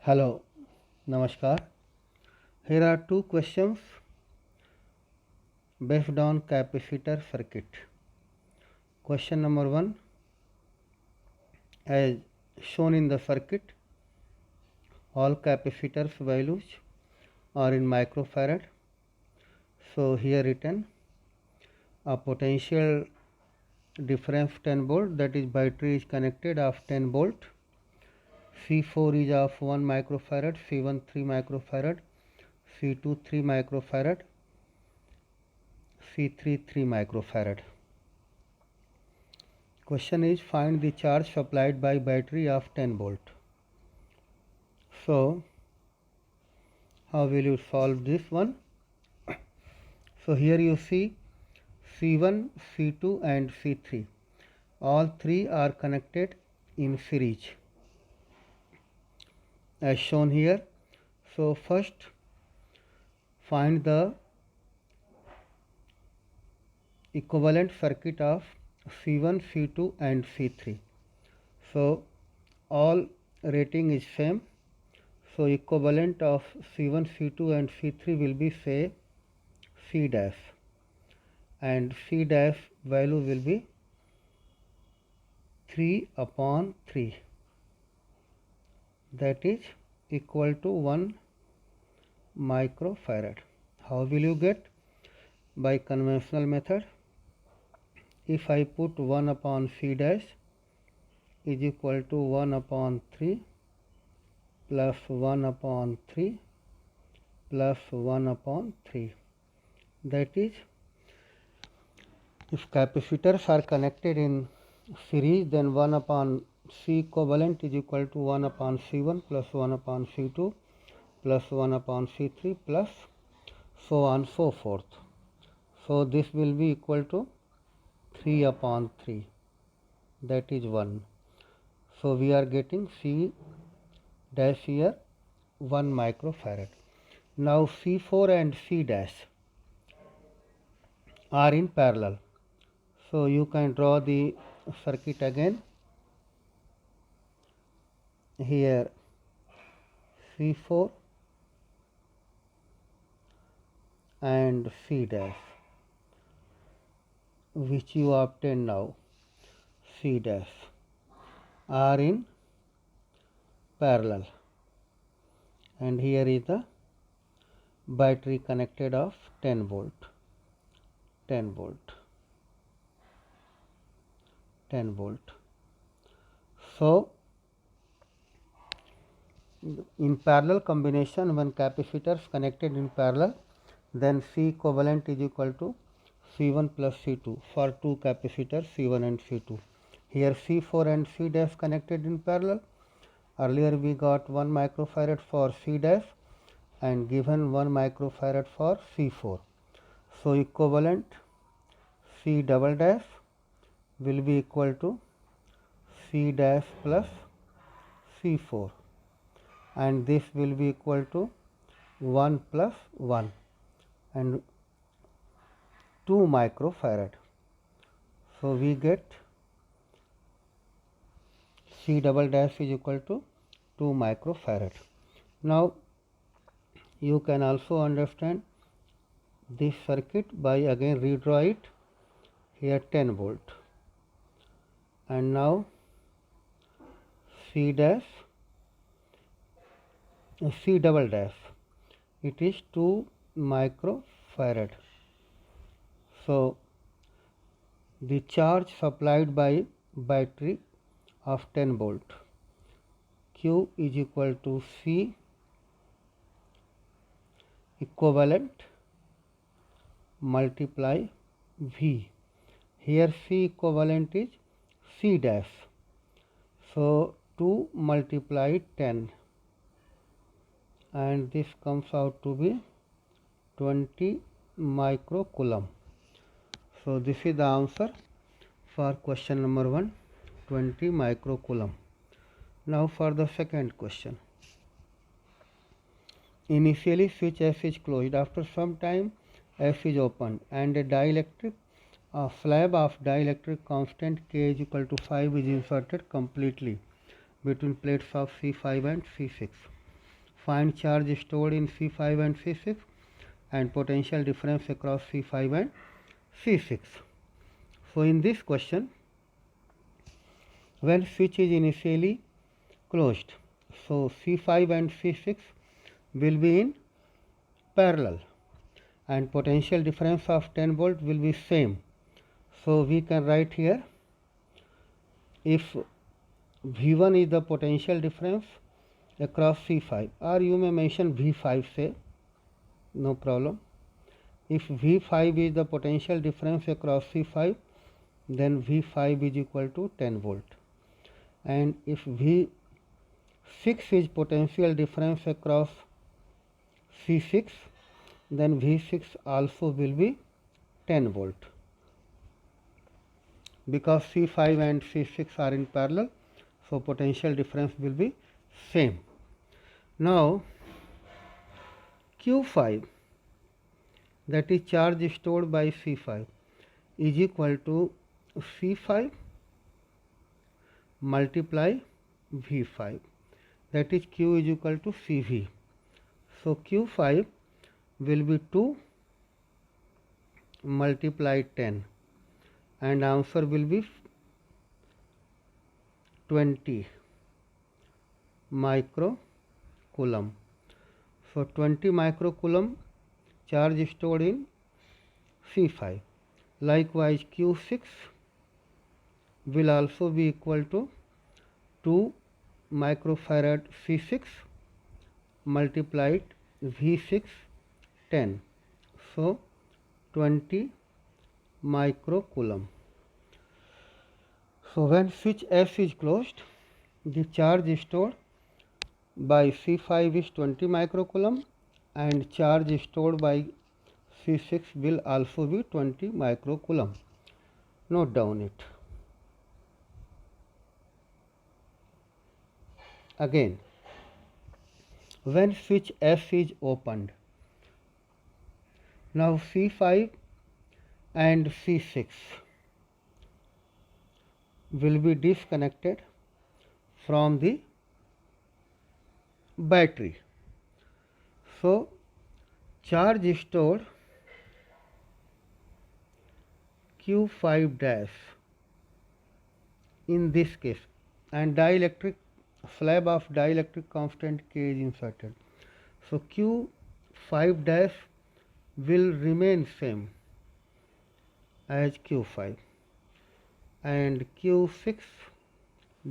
Hello, Namaskar. Here are two questions based on capacitor circuit. Question number 1, as shown in the circuit, all capacitors values are in microfarad. So here written a potential difference 10 volt, that is battery is connected of 10 volt. C4 is of 1 microfarad, C1 3 microfarad, C2 3 microfarad, C3 3 microfarad. Question is, find the charge supplied by battery of 10 volt. So how will you solve this one? So here you see C1, C2 and C3. All three are connected in series as shown here. So first find the equivalent circuit of C1, C2 and C3. So all rating is same. So equivalent of C1, C2 and C3 will be, say, C dash, and C dash value will be 3/3, that is equal to 1 microfarad. How will you get? By conventional method. If I put 1/C dash is equal to 1/3 plus 1/3 plus 1/3, that is, if capacitors are connected in series, then 1/C equivalent is equal to 1/C1 plus 1/C2 plus 1/C3 plus so on so forth. So this will be equal to 3/3, that is 1. So we are getting C dash here 1 microfarad. Now C4 and C dash are in parallel. So you can draw the circuit again. Here C4 and C dash, which you obtain now, C dash, are in parallel, and here is the battery connected of 10 volt, 10 volt, 10 volt. So in parallel combination, when capacitors connected in parallel, then C equivalent is equal to C1 plus C2 for two capacitors C1 and C2. Here C4 and C dash connected in parallel. Earlier we got 1 microfarad for C dash and given 1 microfarad for C4. So equivalent C double dash will be equal to C dash plus C4, and this will be equal to 1 plus 1 and 2 microfarad. So we get C double dash is equal to 2 microfarad. Now you can also understand this circuit by again redraw it. Here 10 volt, and now C dash, C double dash, it is 2 microfarad. So the charge supplied by battery of 10 volt, Q is equal to C equivalent multiply V. Here C equivalent is C dash, so 2 multiply 10, and this comes out to be 20 microcoulomb. So this is the answer for question number 1, 20 microcoulomb. Now for the second question. Initially switch F is closed. After some time F is opened and a slab of dielectric constant K is equal to 5 is inserted completely between plates of C5 and C6. find charge stored in C5 and C6 and potential difference across C5 and C6. So in this question, when switch is initially closed, so C5 and C6 will be in parallel and potential difference of 10 volt will be same. So we can write here, if V1 is the potential difference across C5, or you may mention V5 say, no problem. If V5 is the potential difference across C5, then V5 is equal to 10 volt. And if V6 is potential difference across C6, then V6 also will be 10 volt. Because C5 and C6 are in parallel, so potential difference will be same. Now Q5, that is charge stored by C5, is equal to C5 multiply V5, that is Q is equal to CV. So Q5 will be 2 multiply 10 and answer will be 20 microcoulomb. So 20 microcoulomb charge stored in C5. Likewise Q6 will also be equal to 2 microfarad C6 multiplied V6 10. So 20 microcoulomb. So when switch S is closed, the charge stored by C5 is 20 microcoulomb and charge stored by C6 will also be 20 microcoulomb. Note down it. Again, when switch S is opened, now C5 and C6 will be disconnected from the battery. So charge stored Q5 dash in this case, and dielectric slab of dielectric constant K is inserted. So Q5 dash will remain same as Q5 and Q6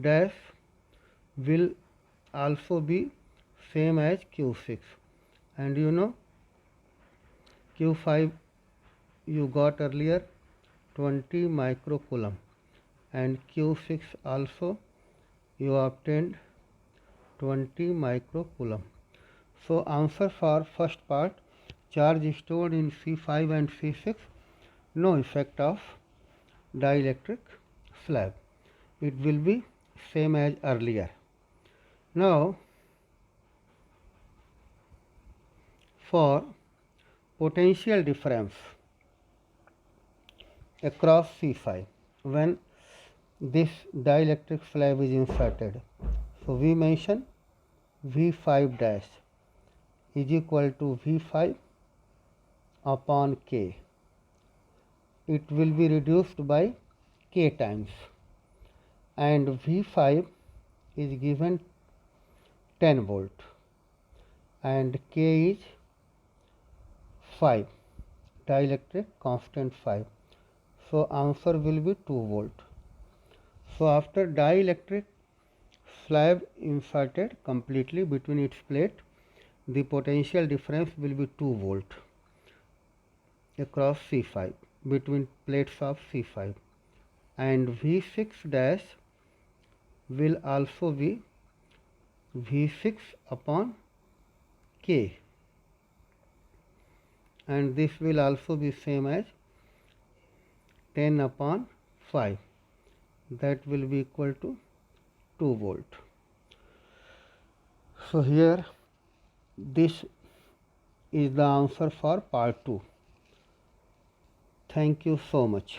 dash will also be same as Q6, and you know Q5 you got earlier 20 microcoulomb and Q6 also you obtained 20 microcoulomb. So answer for first part, charge stored in C5 and C6, no effect of dielectric slab, it will be same as earlier. Now for potential difference across C5 when this dielectric slab is inserted, so we mention V5 dash is equal to V5 upon K. It will be reduced by K times, and V5 is given 10 volt and K is 5, dielectric constant 5. So answer will be 2 volt. So after dielectric slab inserted completely between its plate, the potential difference will be 2 volt across C5 between plates of C5, and V6 dash will also be V6 upon K, and this will also be same as 10 upon 5, that will be equal to 2 volt. So here this is the answer for part 2. Thank you so much.